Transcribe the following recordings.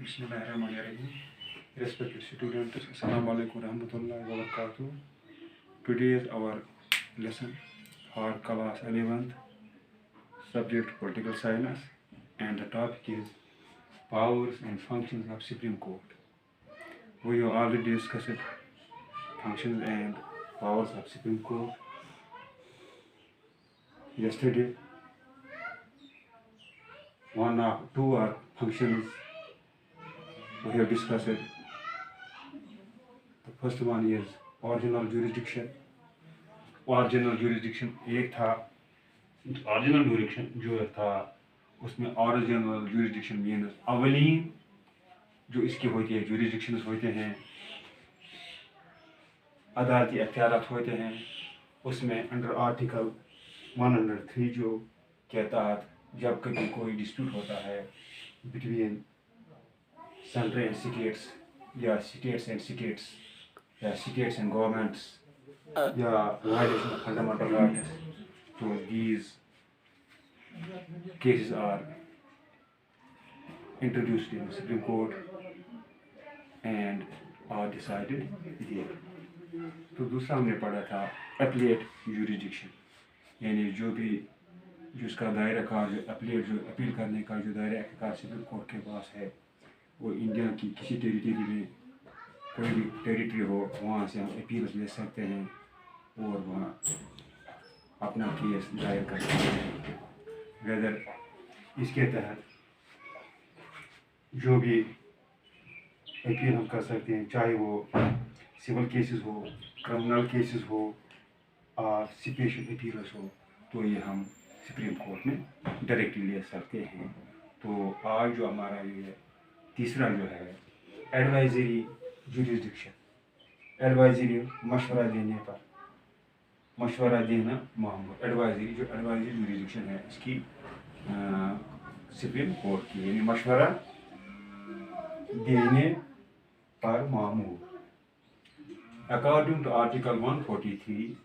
Bismillahirrahmanirrahim. Respected students, Assalamu alaikum warahmatullahi wabarakatuh. Today is our lesson for class 11th, subject political science, and the topic is powers and functions of Supreme Court. We have already discussed functions and powers of Supreme Court yesterday. One of two are functions we have discussed. The first one is original jurisdiction. Original jurisdiction एक था original jurisdiction जो था उसमें original jurisdiction means अवलीन जो इसकी होती है jurisdictions होते हैं अदालती अख्तियारात होते हैं उसमें अंडर आर्टिकल 103 जो कहता है जब कभी कोई डिस्प्यूट होता है बिटवीन सेंट्रल एंड स्टेट्स या स्टेट्स एंड स्टेट्स या स्टेट्स एंड गवर्नमेंट्स या वायलेशन ऑफ फंडामेंटल राइट्स तो these cases are introduced in the Supreme Court and are decided there. तो दूसरा हमने पढ़ा था appellate jurisdiction यानी जो भी जिसका दायरा कार जो appellate जो अपील करने का जो दायरा कार सुप्रीम कोर्ट के पास है वो इंडिया की किसी टेरिटरी में कोई भी टेरिटरी हो वहाँ से हम अपील ले सकते हैं और वहाँ अपना केस दायर कर सकते हैं वेदर इसके तहत जो भी अपील हम कर सकते हैं चाहे वो सिविल केसेस हो क्रिमिनल केसेस हो और स्पेशल अपील्स हो तो ये हम सुप्रीम कोर्ट में डायरेक्टली ले सकते हैं। तो आज जो हमारा ये तीसरा जो है एडवाइजरी जुरिस्डिक्शन एडवाइजरी मशवरा देने पर मशवरा देना मामला एडवाइजरी जो एडवाइजरी जुरिस्डिक्शन है इसकी सुप्रीम कोर्ट की यानी मशवरा देने पर मामूल according to article 143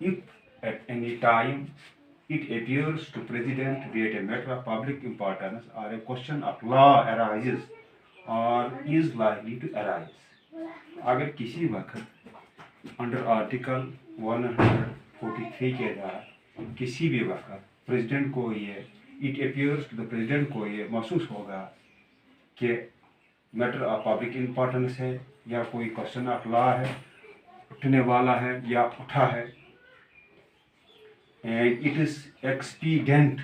if at any time it appears to president that a matter of public importance or a question of law arises or is likely to arise अगर किसी वक्त अंडर आर्टिकल 143 के तहत किसी भी वक्त प्रेसिडेंट को ये it appears to the president को ये महसूस होगा कि मैटर ऑफ पब्लिक इम्पोर्टेंस है या कोई क्वेश्चन ऑफ लॉ है उठने वाला है या उठा है एंड इट इज़ एक्सपीडेंट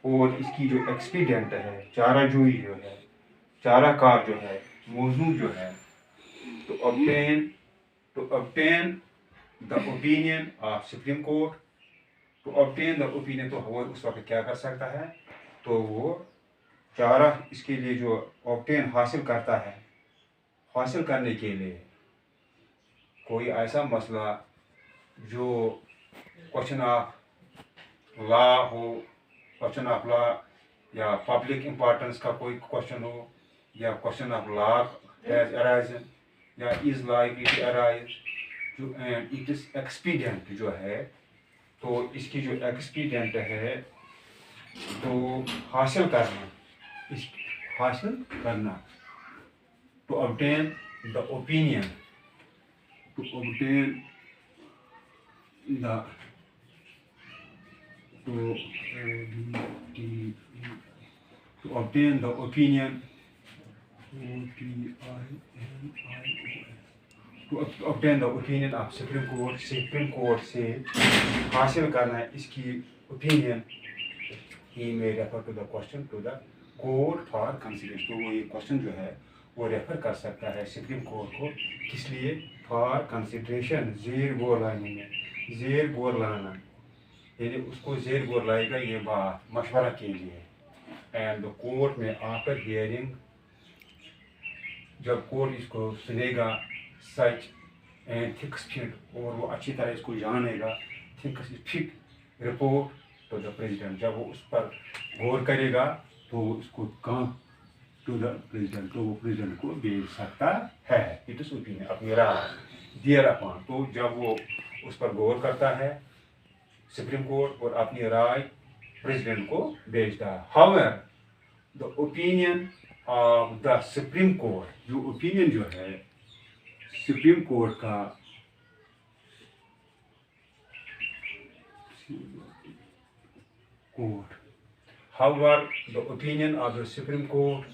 और इसकी जो एक्सपीडेंट है चाराजोई जो है चाराकार जो है मौजूद जो है to obtain the opinion of Supreme Court to obtain the opinion तो वो उस वक्त क्या कर सकता है तो वो चारा इसके लिए जो obtain हासिल करता है हासिल करने के लिए कोई ऐसा मसला जो क्वेश्चन ऑफ लॉ हो क्वेश्चन ऑफ लॉ या पब्लिक इम्पोर्टेंस का कोई क्वेश्चन हो या question of law has arisen या इज लाइकली टू अराइज जो एंड इट इज एक्सपीडिएंट जो है तो इसकी जो एक्सपीडिएंट है तो हासिल करना to obtain the opinion to obtain the opinion of Supreme Court से हासिल करना है इसकी opinion he may refer to the question to the court for consideration तो वो ये question जो है वो रेफर कर सकता है सुप्रीम कोर्ट को किस लिए फॉर कंसिडरेशन जेर गोर लाने में जेर गोर लाना यानी उसको जेर गोर लाएगा ये बात मशवरा के लिए एंड द कोर्ट में आफ्टर हियरिंग जब कोर्ट इसको सुनेगा सच एंड थिक्स फिट और वो अच्छी तरह इसको जानेगा थिक्स फिट रिपोर्ट तो द प्रेसिडेंट जब वो उस पर गौर करेगा तो उसको काम टू द प्रेसिडेंट तो वो प्रेसिडेंट को भेज सकता है इट इज ओपिनियन अपनी राय दियर अपॉन तो जब वो उस पर गौर करता है सुप्रीम कोर्ट और अपनी राय प्रेसिडेंट को भेजता है however the opinion of the supreme court, जो ओपिनियन जो है सुप्रीम कोर्ट का court. However, the opinion of the Supreme Court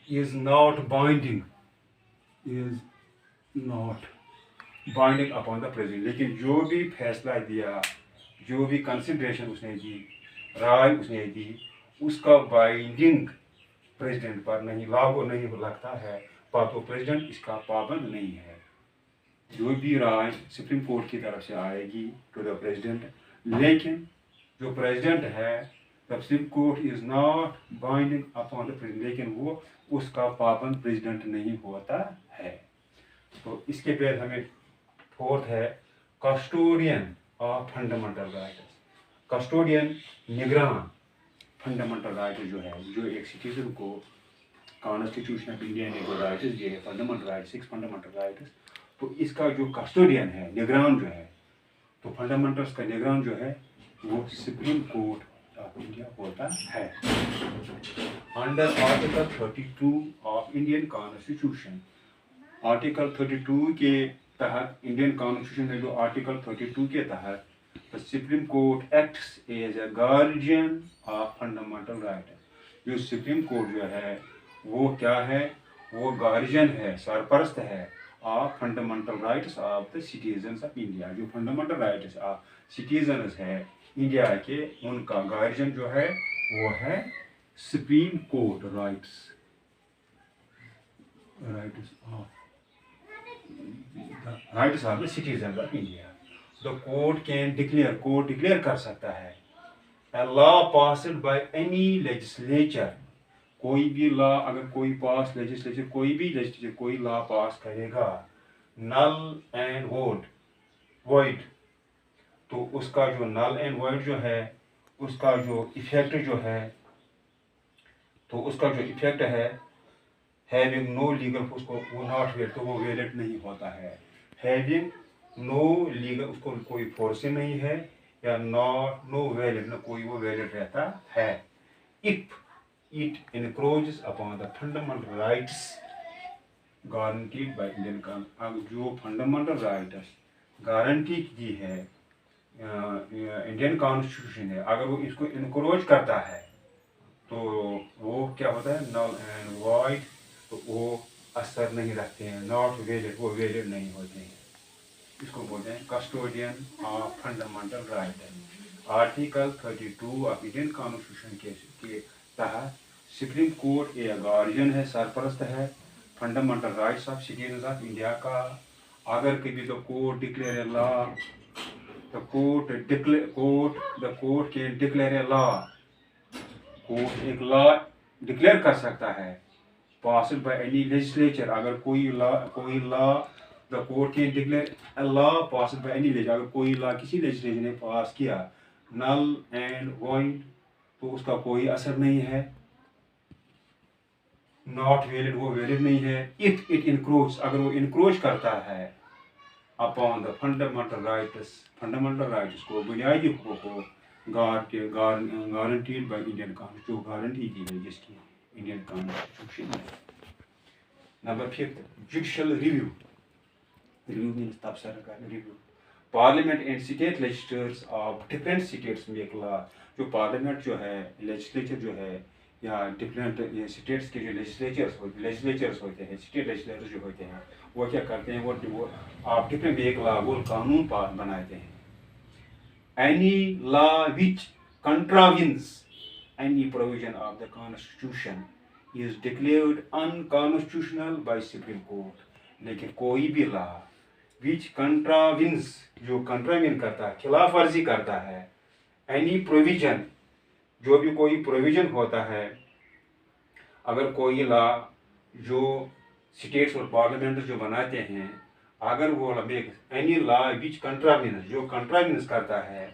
is not binding upon the president. लेकिन जो भी फैसला दिया, जो भी कंसिडरेशन उसने दी, राय उसने दी, उसका बाइंडिंग प्रेसिडेंट पर नहीं लागू नहीं लगता है, तो प्रेसिडेंट इसका पाबंद नहीं है। जो भी राय सुप्रीम कोर्ट की तरफ से आएगी टू द प्रेसिडेंट, लेकिन जो प्रेसिडेंट है the supreme court is not binding upon the president, लेकिन वो उसका पाबंद प्रेसिडेंट नहीं होता है। तो इसके बाद हमें फोर्थ है custodian of fundamental rights. Custodian निगरान फंडामेंटल राइट जो है, जो एक सिटीजन को कॉन्स्टिट्यूशन ऑफ इंडिया ने जो राइट्स दिए हैं फंडामेंटल राइट्स, 6 फंडामेंटल राइट्स, तो इसका जो कस्टोडियन है, निगरान जो है, तो फंडामेंटल्स का निगरान जो है वो सुप्रीम कोर्ट ऑफ इंडिया होता है। Under article 32 of Indian constitution, article 32 के तहत इंडियन कॉन्स्टिट्यूशन में जो आर्टिकल 32 के तहत the supreme court acts as a guardian of fundamental right. जो सुप्रीम कोर्ट जो है वो क्या है, वो गार्जियन है, सरपरस्त है of fundamental rights of the citizens of India. जो फंडामेंटल राइट्स ऑफ सिटीजन्स है इंडिया के, उनका गार्जियन जो है वो है supreme court. Rights of the citizen of India. The court can declare, court declare कर सकता है a law passed by any legislature, कोई भी लॉ अगर कोई पास लेजिस्लेचर कोई लॉ पास करेगा नल एंड वॉइड, तो उसका जो नल एंड वॉइड जो है उसका जो इफेक्ट जो है, तो उसका जो इफेक्ट है हैविंग नो लीगल, उसको वो नॉट वेलिड, तो वो वैलिड नहीं होता है। हैविंग नो लीगल, उसको कोई फोर्स नहीं है, या नो वैलिड, न कोई वो वैलिड रहता है। If it encroaches upon the fundamental rights guaranteed by Indian Constitution, जो फंडामेंटल राइट्स गारंटी की है इंडियन कॉन्स्टिट्यूशन है, अगर वो इसको इनक्रोच करता है तो वो क्या होता है, नल एंड वॉइड, तो वो असर नहीं रखते हैं, नॉट वैलिड, वो वैलिड नहीं होते हैं। इसको बोलते हैं custodian of fundamental right. Article 32 of Indian constitution के तहत सुप्रीम कोर्ट ए गार्जियन है, सरपरस्त है fundamental rights of citizen of India का। अगर कभी the court declare a law, the court can declare a law, court एक लॉ डिक्लेयर कर सकता है पास्ड बाय एनी लेजिस्लेचर। अगर कोई law the court can declare a law passed by any legislature, अगर कोई लॉ किसी लेजिस्लेचर ने पास किया नल एंड वॉइड, तो उसका कोई असर नहीं है, नॉट वैलिड, वो वैलिड नहीं है। इफ इट इनक्रोच, अगर वो इनक्रोच करता है अपॉन द फंडामेंटल राइट्स को, बुनियादी हकूक़ों गारंटीड बाय इंडियन कॉन्स्टिट्यूशन, जो गारंटी दी है जिसकी इंडियन कॉन्स्टिट्यूशन है। नंबर 5 जुडिशियल रिव्यू मीन्स तबसरा करना, review. Parliament and state legislatures of different states make law. जो पार्लियामेंट जो है, लेजिस्लेचर जो है, या डिफरेंट स्टेट्स के जो लेजिस्लेचर्स होते हैं, स्टेट लेजिस्लेचर्स जो होते हैं, वो क्या करते हैं, वो आप डिफरेंट एक लॉ वो कानून बनाते हैं। Any law which contravenes any provision of the constitution is declared unconstitutional by Supreme Court. लेकिन कोई भी लॉ विच कंट्राविन्स, जो कंट्राविन करता है, खिलाफ वर्जी करता है, एनी प्रोविजन, जो भी कोई प्रोविजन होता है, अगर कोई लॉ जो स्टेट्स और पार्लियामेंट जो बनाते हैं, अगर वो एनी लॉ विच कंट्राविन्स, जो कंट्राविन्स करता है,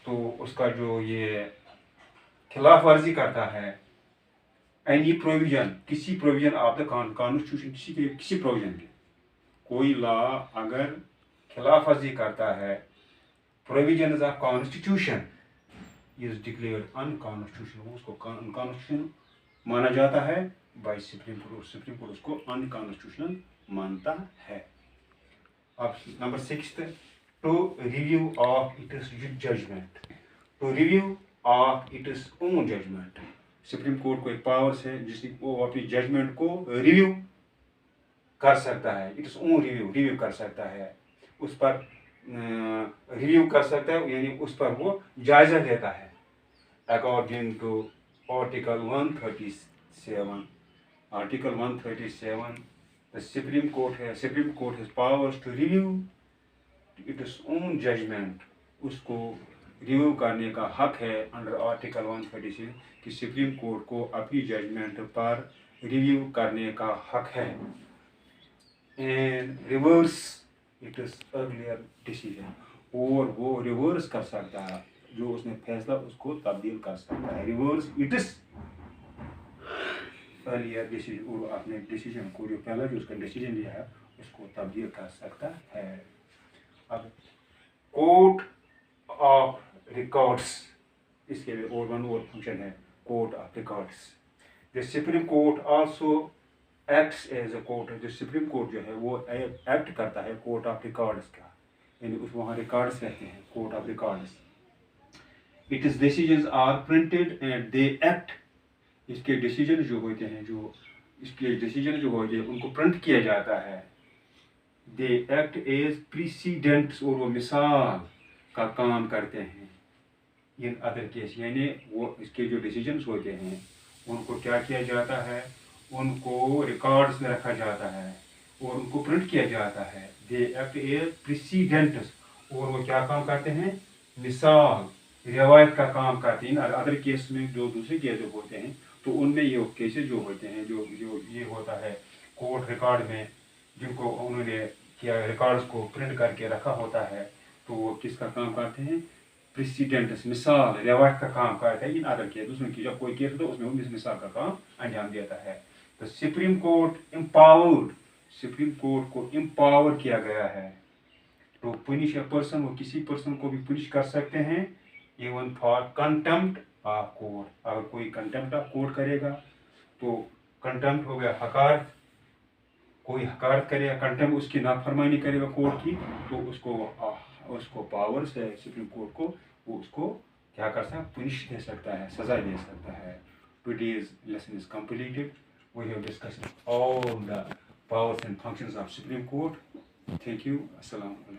तो उसका जो ये खिलाफ वर्जी करता है, एनी प्रोविजन, किसी प्रोविजन ऑफ द कॉन्स्टिट्यूशन, किसी प्रोविजन के, कोई लॉ अगर खिलाफ वर्जी करता है provisions of constitution is declared unconstitutional. उसको unconstitutional माना जाता है by Supreme Court. Supreme Court उसको unconstitutional मानता है. अब number 6th, to review of its judgment. To review of its own judgment. Supreme court को एक पावर्स है जिससे वो अपनी जजमेंट को रिव्यू कर सकता है. इट्स ओन रिव्यू कर सकता है, उस पर रिव्यू कर सकता है, यानी उस पर वो जायजा लेता है. According to article 137 the supreme court has powers to review its own judgement. उसको रिव्यू करने का हक है अंडर आर्टिकल 136 कि सुप्रीम कोर्ट को अपनी जजमेंट पर रिव्यू करने का हक है. And reverse it is earlier decision, और वो रिवर्स कर सकता है जो उसने फैसला उसको तब्दील कर सकता है. Reverse it is earlier decision, और अपने डिसीजन को जो पहला जो उसका डिसीजन लिया है उसको तब्दील कर सकता है. अब कोर्ट ऑफ रिकॉर्ड्स, इसके लिए और फंक्शन है court of records. The supreme court also acts as a court. जो सुप्रीम कोर्ट जो है वो एक्ट करता है कोर्ट ऑफ रिकॉर्ड्स का, यानी उस वहाँ रिकॉर्ड्स रहते हैं court of records. It is decisions are printed and they act. इसके डिसीजन जो होते हैं उनको प्रिंट किया जाता है. दे एक्ट एज प्रीसीडेंट्स, और वो मिसाल का काम करते हैं इन अदर केस, यानी वो इसके जो डिसीजंस होते हैं उनको क्या किया जाता है, उनको रिकॉर्ड्स में रखा जाता है और उनको प्रिंट किया जाता है. दे एक्ट एज प्रीसीडेंट्स, और वो क्या काम करते हैं, मिसाल रिवायत का काम करते हैं. अदर केस में जो दूसरे केस जो होते हैं तो उनमें ये केसेस जो होते हैं जो ये होता है कोर्ट रिकॉर्ड में, जिनको उन्होंने किया रिकॉर्ड्स को प्रिंट करके रखा होता है, तो वो किसका काम करते हैं, प्रेसिडेंट्स, मिसाल रिवायत का काम करता है. इन अदर केस उसमें जब कोई केस होता है उसमें वो मिसाल का काम अंजाम देता है. तो supreme court empowered, supreme court को एम्पावर किया गया है तो पुनिश अ पर्सन, वो किसी पर्सन को भी पुनिश कर सकते हैं even for contempt of court. अगर कोई कंटेम्प्ट ऑफ कोर्ट करेगा तो कंटेम्प्ट हो गया हकारत, कोई हकारत करेगा, कंटेम्प्ट उसकी नाफरमानी करेगा कोर्ट की, तो उसको पावर्स है सुप्रीम कोर्ट को, वो उसको क्या कर सकता है, पुनिश दे सकता है, सजा दे सकता है. Today's lesson is completed. We have discussed all the powers and functions of Supreme Court. Thank you. Assalamu alaikum.